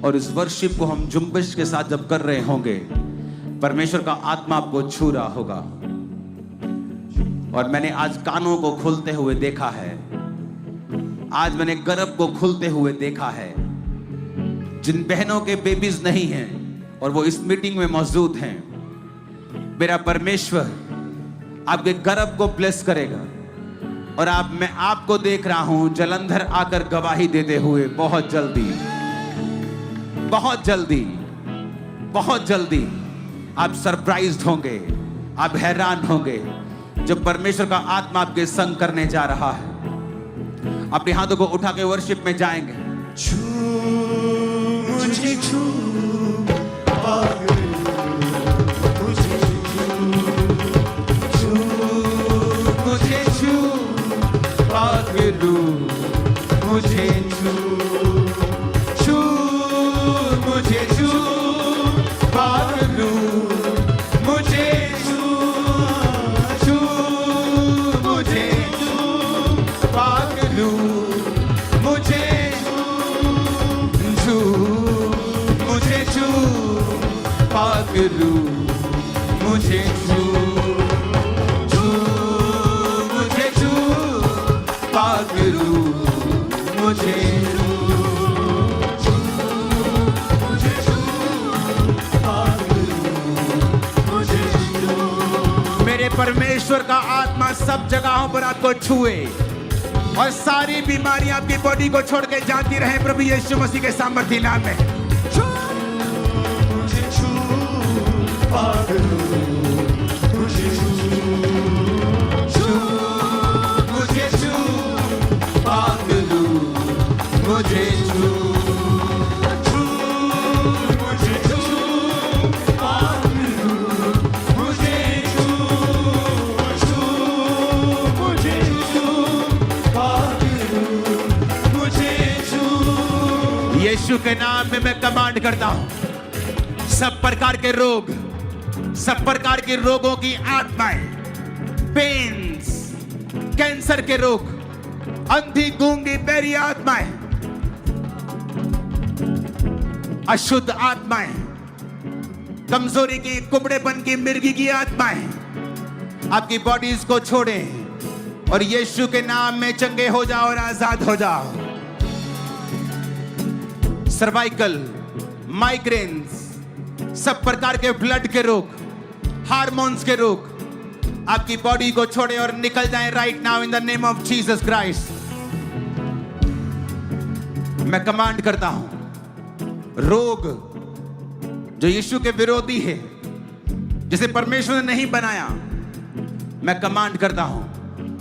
और इस वर्शिप को हम जुम्बिश के साथ जब कर रहे होंगे, परमेश्वर का आत्मा आपको छू रहा होगा। और मैंने आज कानों को खुलते हुए देखा है, आज मैंने गर्भ को खुलते हुए देखा है। जिन बहनों के बेबीज नहीं हैं और वो इस मीटिंग में मौजूद हैं, मेरा परमेश्वर आपके गर्भ को ब्लेस करेगा। और मैं आपको देख रहा हूं जलंधर आकर गवाही देते हुए बहुत जल्दी, बहुत जल्दी, बहुत जल्दी आप सरप्राइज्ड होंगे, आप हैरान होंगे जब परमेश्वर का आत्मा आपके संग करने जा रहा है। अपने हाथों को उठा के वर्शिप में जाएंगे। छू मुझे छू मुझे छू मुझे छू पागलू, मुझे छू छू, मुझे छू पागलू, मुझे छू छू, मुझे छू पागलू, मुझे छू, मुझे छू पागलू, मुझे छू छू, मुझे छू पागलू, मुझे मेरे परमेश्वर का आत्मा सब जगहों पर आपको छुए और सारी बीमारियां आपकी बॉडी को छोड़ के जाती रहे प्रभु यीशु मसीह के सामर्थ्य नाम में। मुझे छू पागलू, मुझे छू मुझे छू पागलू, मुझे छू मुझे छू पागलू, मुझे छू मुझे छू पागलू, मुझे छू। यीशु के नाम में मैं कमांड करता हूं, सब प्रकार के रोग, सब प्रकार के रोगों की आत्माएं, पेन्स, कैंसर के रोग, अंधी गूंगी बहरी आत्माएं, अशुद्ध आत्माएं, कमजोरी की, कुबड़ेपन की, मिर्गी की आत्माएं आपकी बॉडीज को छोड़ें और यीशु के नाम में चंगे हो जाओ और आजाद हो जाओ। सर्वाइकल, माइग्रेन्स, सब प्रकार के ब्लड के रोग, हार्मोन्स के रोग आपकी बॉडी को छोड़े और निकल जाएं right now in the name of Jesus Christ. मैं कमांड करता हूं, रोग जो यीशु के विरोधी है, जिसे परमेश्वर ने नहीं बनाया, मैं कमांड करता हूं,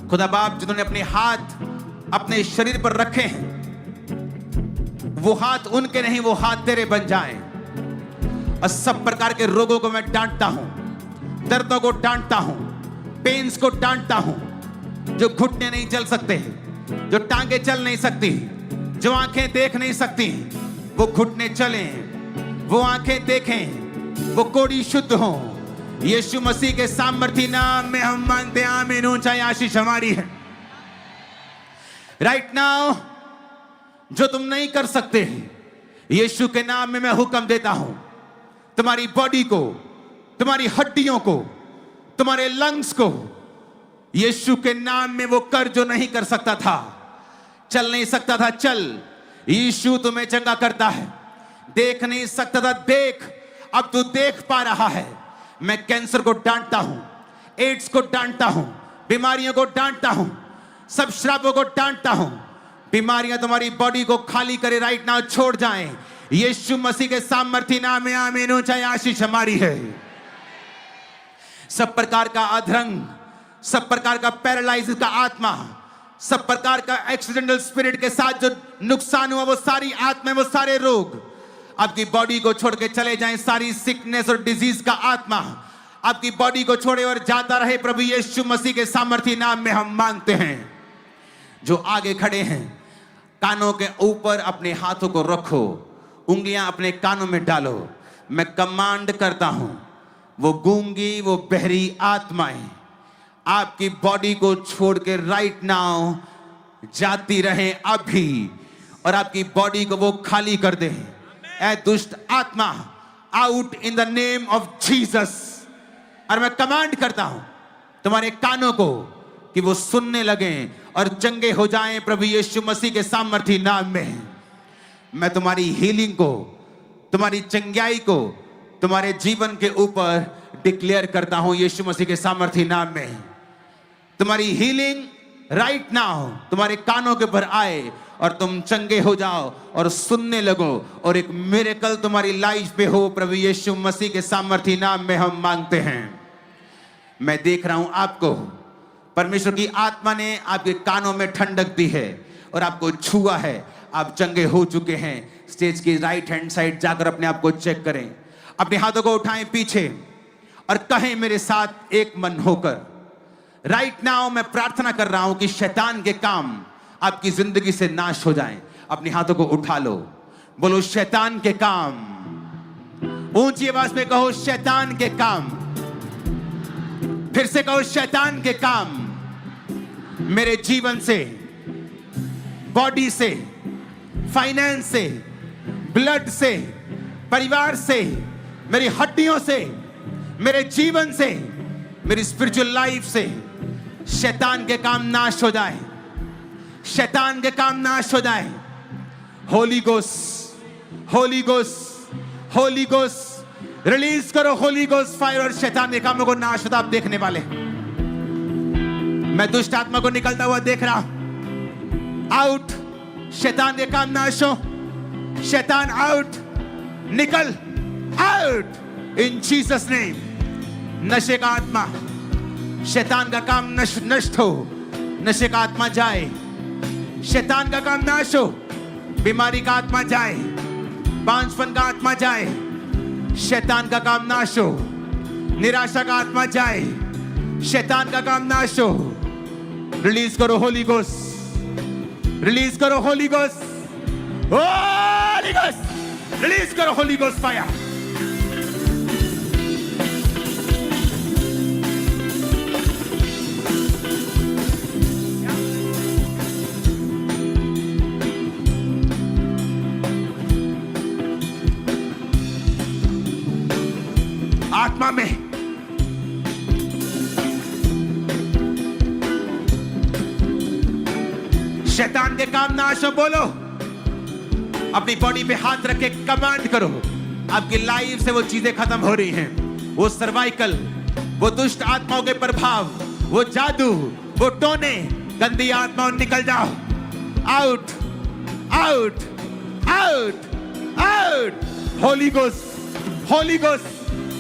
खुदा बाप जिन्होंने अपने हाथ अपने शरीर पर रखे हैं, वो हाथ उनके नहीं, वो हाथ तेरे बन जाएं। और सब प्रकार के रोगों को मैं डांटता हूं, दर्दों को डांटता हूं, पेन्स को डांटता हूं, जो घुटने नहीं चल सकते, जो टांगे चल नहीं सकती, जो आंखें देख नहीं सकती, वो घुटने चलें, वो आंखें देखें, वो कोड़ी शुद्ध हो। यीशु मसीह के सामर्थ्य नाम में हम मांगते हैं, आमीन। ऊंचाई आशीष हमारी है। राइट नाउ जो तुम नहीं कर सकते, यीशु के नाम में मैं हुक्म देता हूं, तुम्हारी बॉडी को, तुम्हारी हड्डियों को, तुम्हारे लंग्स को, यीशु के नाम में वो कर जो नहीं कर सकता था, चल नहीं सकता था, चल। यीशु तुम्हें चंगा करता है। देख नहीं सकता था, देख, अब तू देख पा रहा है। मैं कैंसर को डांटता हूं, एड्स को डांटता हूं, बीमारियों को डांटता हूं, सब श्रापों को डांटता हूं। बीमारियां तुम्हारी बॉडी को खाली करे राइट नाउ, छोड़ जाएं यीशु मसीह के सामर्थ्य नाम में, आमीन। ऊंचाई आशीष हमारी है। सब प्रकार का अधरंग, सब प्रकार का पैरालाइसिस का आत्मा, सब प्रकार का एक्सीडेंटल स्पिरिट के साथ जो नुकसान हुआ, वो सारी आत्मा, वो सारे रोग आपकी बॉडी को छोड़ के चले जाएं। सारी सिकनेस और डिजीज का आत्मा आपकी बॉडी को छोड़े और जाता रहे प्रभु यीशु मसीह के सामर्थ्य नाम में हम मांगते हैं। जो आगे खड़े हैं, कानों के ऊपर अपने हाथों को रखो, उंगलियां अपने कानों में डालो। मैं कमांड करता हूं, वो गूंगी, वो बहरी आत्माएं आपकी बॉडी को छोड़ के राइट नाउ जाती रहें अभी, और आपकी बॉडी को वो खाली कर दें। ए दुष्ट आत्मा, out in the name of Jesus. और मैं कमांड करता हूं तुम्हारे कानों को कि वो सुनने लगे और चंगे हो जाएं प्रभु यीशु मसीह के सामर्थी नाम में। मैं तुम्हारी हीलिंग को, तुम्हारी चंगाई को तुम्हारे जीवन के ऊपर डिक्लेयर करता हूं यीशु मसीह के सामर्थी नाम में। तुम्हारी हीलिंग राइट नाउ तुम्हारे कानों के ऊपर आए और तुम चंगे हो जाओ और सुनने लगो और एक मिरेकल तुम्हारी लाइफ पे हो प्रभु यीशु मसीह के सामर्थी नाम में हम मांगते हैं। मैं देख रहा हूं आपको, परमेश्वर की आत्मा ने आपके कानों में ठंडक दी है और आपको छुआ है, आप चंगे हो चुके हैं। स्टेज की राइट हैंड साइड जाकर अपने आप को चेक करें, अपने हाथों को उठाएं पीछे और कहें मेरे साथ एक मन होकर, राइट नाउ मैं प्रार्थना कर रहा हूं कि शैतान के काम आपकी जिंदगी से नाश हो जाएं। अपने हाथों को उठा लो, बोलो शैतान के काम, ऊंची आवाज में कहो शैतान के काम, फिर से कहो शैतान के काम मेरे जीवन से, बॉडी से, फाइनेंस से, ब्लड से, परिवार से, मेरी हड्डियों से, मेरे जीवन से, मेरी स्पिरिचुअल लाइफ से शैतान के काम नाश हो जाए, शैतान के काम नाश हो जाए। Holi ghost, Holi ghost, Holi ghost release करो, होली गोस्ट फायर और शैतान के कामों को नाश होता आप देखने वाले। मैं दुष्ट आत्मा को निकलता हुआ देख रहा हूं। आउट, शैतान के काम नाश हो, शैतान आउट, निकल, आउट इन जीसस नेम। नशे का आत्मा, शैतान का काम नष्ट हो, नशे का आत्मा जाए, शैतान का काम नाश हो, बीमारी का आत्मा जाए, बांझपन का आत्मा जाए, शैतान का काम नाश हो, निराशा का आत्मा जाए, शैतान का काम नाश हो। रिलीज करो होली गोस्ट, रिलीज करो Holi ghost, Holi ghost, release करो होली गोस्ट फायर। आत्मा में शैतान के काम नाश हो, बोलो। अपनी बॉडी पे हाथ रख के कमांड करो, आपकी लाइफ से वो चीजें खत्म हो रही हैं, वो सर्वाइकल, वो दुष्ट आत्माओं के प्रभाव, वो जादू, वो टोने, गंदी आत्माओं निकल जाओ। Out, out, out, out. Holi ghost, Holi ghost,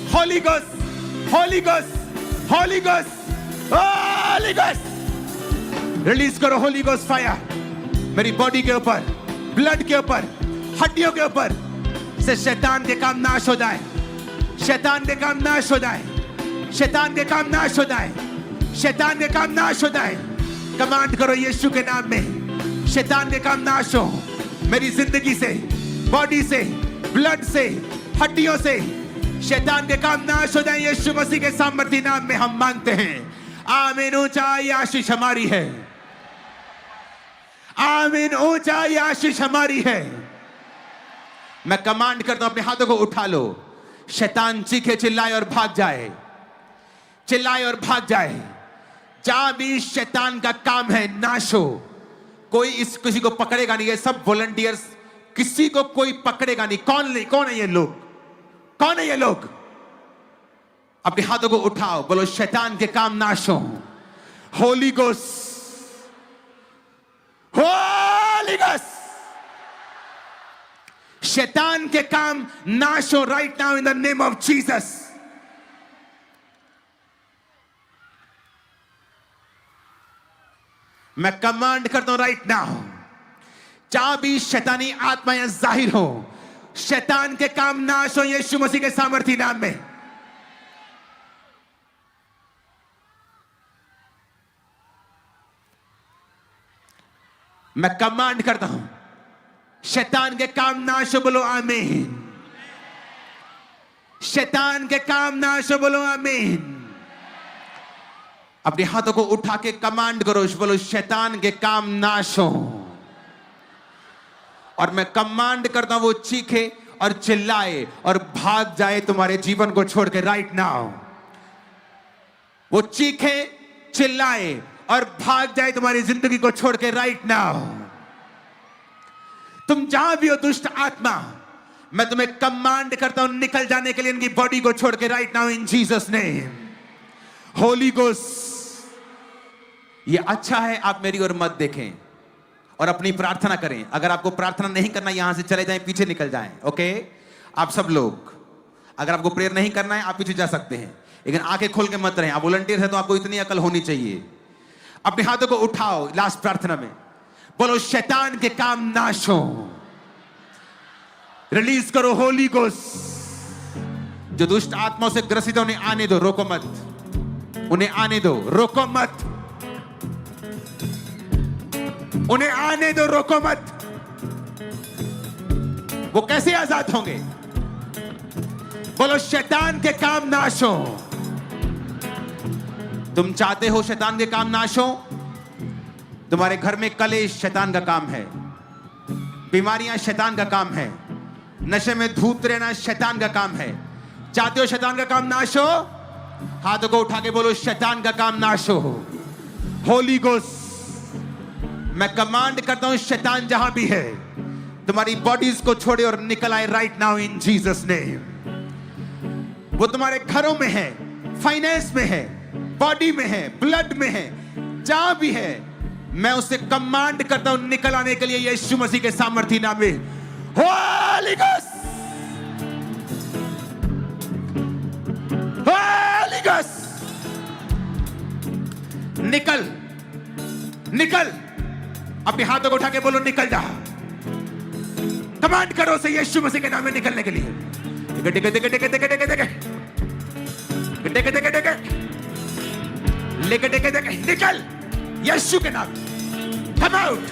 Holi ghost, Holi ghost, Holi ghost, Holi ghost. Release करो होली गोस्ट फायर मेरी बॉडी के ऊपर, ब्लड के ऊपर, हड्डियों के ऊपर से शैतान के काम नाश हो जाए, शैतान के काम नाश हो जाए, शैतान के काम नाश हो जाए, शैतान के काम नाश हो जाए। कमांड करो यीशु के नाम में, शैतान के काम नाश हो मेरी जिंदगी से, बॉडी से, ब्लड से, हड्डियों से, शैतान के काम नाश हो जाए यीशु मसीह के सामर्थी नाम में हम मांगते हैं। आमीन। ऊंचाई आशीष हमारी है, आमीन। ऊंचाई आशीष हमारी है। मैं कमांड करता हूं, अपने हाथों को उठा लो, शैतान चीखे, चिल्लाए और भाग जाए, चिल्लाए और भाग जाए। जहां भी शैतान का काम है नाश हो। कोई इस किसी को पकड़ेगा नहीं, ये सब वॉलंटियर्स, किसी को कोई पकड़ेगा नहीं। कौन है ये लोग, कौन है ये लोग? अपने हाथों को उठाओ, बोलो शैतान के काम नाश हो। होली गोस्ट, होली गोस्ट, शैतान के काम नाश हो right now in the name of Jesus. मैं कमांड करता हूं राइट नाउ, जहां भी शैतानी आत्माएं जाहिर हो, शैतान के काम नाश हो यीशु मसीह के सामर्थी नाम में। मैं कमांड करता हूं, शैतान के काम नाश हो, बोलो आमीन। शैतान के काम नाश हो, बोलो आमीन। अपने हाथों को उठा के कमांड करो, बोलो शैतान के काम नाश हो। और मैं कमांड करता हूं वो चीखे और चिल्लाए और भाग जाए तुम्हारे जीवन को छोड़ के राइट नाउ। वो चीखे, चिल्लाए और भाग जाए तुम्हारी जिंदगी को छोड़ के राइट नाउ। तुम जहां भी हो दुष्ट आत्मा, मैं तुम्हें कमांड करता हूं निकल जाने के लिए इनकी बॉडी को छोड़ के right now in Jesus name. Holi ghost, ये अच्छा है आप मेरी ओर मत देखें और अपनी प्रार्थना करें। अगर आपको प्रार्थना नहीं करना, यहां से चले जाएं, पीछे निकल जाएं। ओके, आप सब लोग, अगर आपको प्रेयर नहीं करना है आप पीछे जा सकते हैं, लेकिन आंखें खोल के मत रहें। आप वॉलंटियर हैं तो आपको इतनी अकल होनी चाहिए। अपने हाथों को उठाओ लास्ट प्रार्थना में, बोलो शैतान के काम नाश हो। रिलीज करो होली गोस्ट। जो दुष्ट आत्माओं से ग्रसित है उन्हें आने दो, रोको मत। उन्हें आने दो, रोको मत। उन्हें आने दो, रोको मत। वो कैसे आजाद होंगे? बोलो शैतान के काम नाश हो। तुम चाहते हो शैतान के काम नाश हो? तुम्हारे घर में कलेश शैतान का काम है, बीमारियां शैतान का काम है, नशे में धूत रहना शैतान का काम है। चाहते हो शैतान का काम नाश हो? हाथों को उठा के बोलो शैतान का काम नाश हो। होली गोस्ट, मैं कमांड करता हूं शैतान जहां भी है तुम्हारी बॉडीज को छोड़े और निकल आए right now in Jesus name. वो तुम्हारे घरों में है, फाइनेंस में है, बॉडी में है, ब्लड में है, जहां भी है, मैं उसे कमांड करता हूं निकल आने के लिए यीशु मसीह के सामर्थी नाम में। होली गोस्ट, होली गोस्ट, निकल, निकल। अपने हाथों को उठा के बोलो निकल जा। कमांड करो उसे यीशु मसीह के नाम में निकलने के लिए। टिके टिके टिके टिके टिके टिके टिके टिके टिके टिके लेके टिके टिके निकल यीशु के नाम। Come out,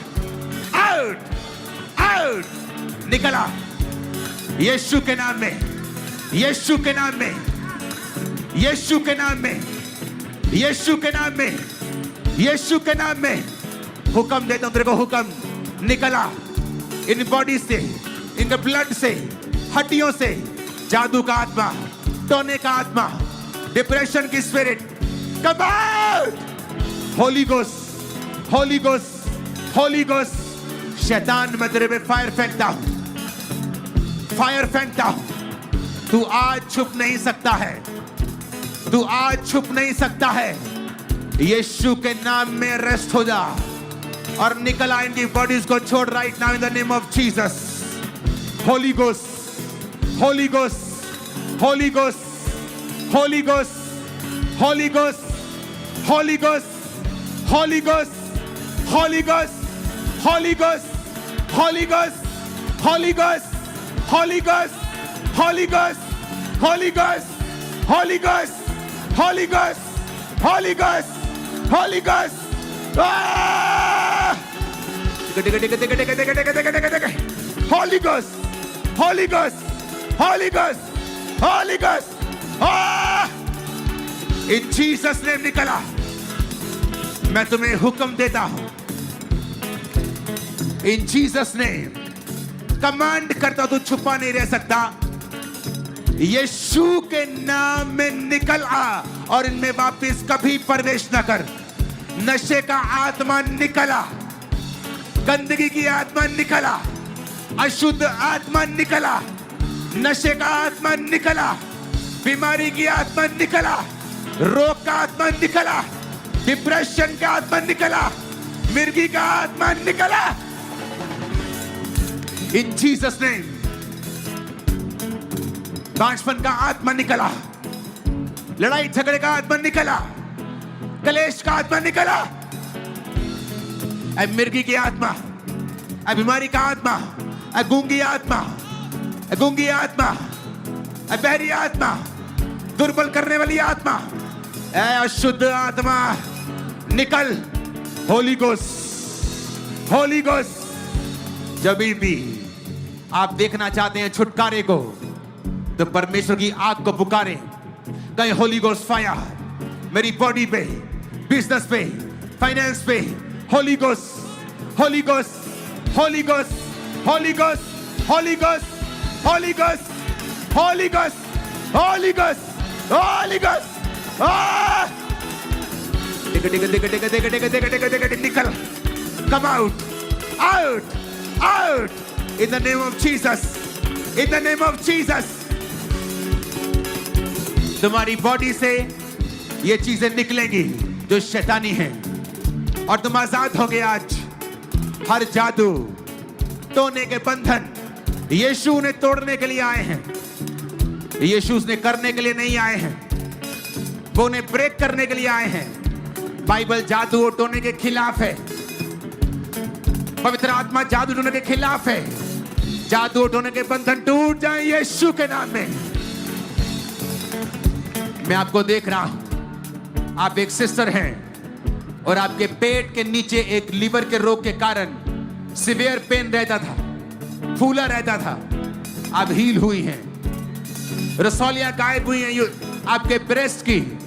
out, out. निकला यीशु के नाम में, यीशु के नाम में, यीशु के नाम में, यीशु के नाम में, यीशु के नाम में। हुक्म देता हूं तेरे को, हुक्म निकला इन बॉडी से, इन ब्लड से, हड्डियों से। जादू का आत्मा, टोने का आत्मा, डिप्रेशन की spirit, come out. Holi ghost, Holi ghost, Holi ghost. शैतान मैं तेरे पे फायर फेंकता हूं, फायर फेंकता हूं। तू आज छुप नहीं सकता है, तू आज छुप नहीं सकता है। यीशु के नाम में रेस्ट हो जा और निकल आ इनकी बॉडीज को छोड़ right now in the name of Jesus. Holi ghost, Holi ghost, Holi ghost, Holi ghost, Holi ghost, Holi ghost, Holi ghost, Holi ghost, Holi ghost, Holi ghost, Holi ghost, Holi ghost, Holi ghost, Holi ghost, Holi ghost, Holi ghost, Holi ghost, Holi ghost. Holy Ghost, Holy Ghost, Holy Ghost, Holy Ghost. In Jesus name निकला। मैं तुम्हें हुक्म देता हूं, In Jesus name command करता हूं, तू छुपा नहीं रह सकता। यीशु के नाम में निकल आ और इनमें वापस कभी प्रवेश न कर। नशे का आत्मा निकला, गंदगी की आत्मा निकला, अशुद्ध आत्मा निकला, नशे का आत्मा निकला, बीमारी की आत्मा निकला, रोग का आत्मा निकला, डिप्रेशन का आत्मा निकला, मिर्गी का आत्मा निकला। इन जीसस नेम बांझपन का आत्मा निकला, लड़ाई झगड़े का आत्मा निकला, कलेश का आत्मा निकला, मिर्गी की आत्मा, बीमारी का आत्मा, गूंगी आत्मा, गूंगी आत्मा, बहरी आत्मा, दुर्बल करने वाली आत्मा, अशुद्ध आत्मा निकल। Holi ghost, Holi ghost. जब भी आप देखना चाहते हैं छुटकारे को, तो परमेश्वर की आग को पुकारें। कहीं होली गोस्ट फायर मेरी बॉडी पे, बिजनेस पे, फाइनेंस पे। Holi ghost, Holi ghost, Holi ghost, Holi ghost, Holi ghost, Holy Ghost, Holy Ghost, Holy Ghost, Holy Ghost. Ah! Nikal. Come out, out, out. In the name of Jesus, in the name of Jesus. तुम्हारी body से ये चीजें निकलेंगी जो शैतानी है, और तुम आजाद होगे आज। हर जादू, टोने के बंधन यीशु ने तोड़ने के लिए आए हैं। यीशु ने करने के लिए नहीं आए हैं, वो उन्हें ब्रेक करने के लिए आए हैं। बाइबल जादू और टोने के खिलाफ है। पवित्र आत्मा जादू टोने के खिलाफ है। जादू और टोने के बंधन टूट जाएं यीशु के नाम में। मैं आपको देख रहा हूं, आप एक सिस्टर हैं और आपके पेट के नीचे एक लीवर के रोग के कारण सीवियर पेन रहता था, फूला रहता था। आप हील हुई हैं, रसौलियां गायब हुई हैं। आपके ब्रेस्ट की,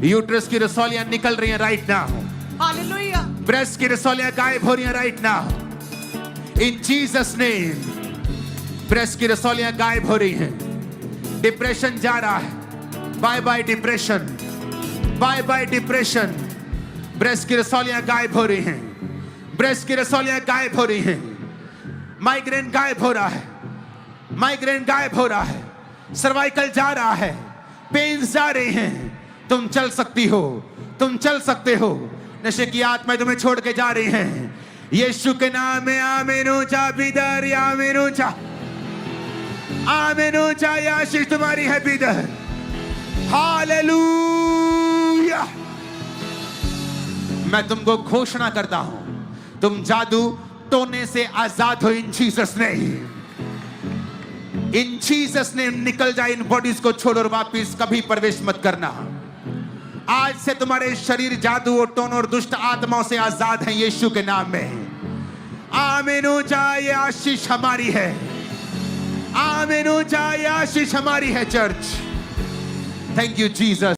यूट्रस की रसौलियां निकल रही हैं राइट नाउ। हालेलुया। ब्रेस्ट की रसौलियां गायब हो रही हैं right now in Jesus name. Breast की रसौलियां गायब हो रही हैं। डिप्रेशन जा रहा है। Bye bye depression, bye bye depression. Breast की रसौलियां गायब हो रही हैं। ब्रेस्ट की रसौलियां गायब हो रही हैं। माइग्रेन गायब हो रहा है। माइग्रेन गायब हो रहा है। सर्वाइकल जा रहा है। पेन्स जा रहे हैं। तुम चल सकती हो, तुम चल सकते हो। नशे की आत्माएं तुम्हें छोड़ के जा रही हैं। यीशु के नाम में आमीन ऊंचा बिदर, आमीन ऊंचा, आमीन ऊंचा। आशीष तुम्हारी है बिदर। हालेलुया। मैं तुमको घोषणा करता हूं, तुम जादू टोने से आजाद हो इन जीसस नेम। इन जीसस नेम निकल जाए इन बॉडीज को छोड़ और वापिस कभी प्रवेश मत करना। आज से तुम्हारे शरीर जादू और टोन और दुष्ट आत्माओं से आजाद हैं यीशु के नाम में। आमीन ऊंचा। ये आशीष हमारी है। आमीन ऊंचा। ये आशीष हमारी है चर्च। Thank you Jesus.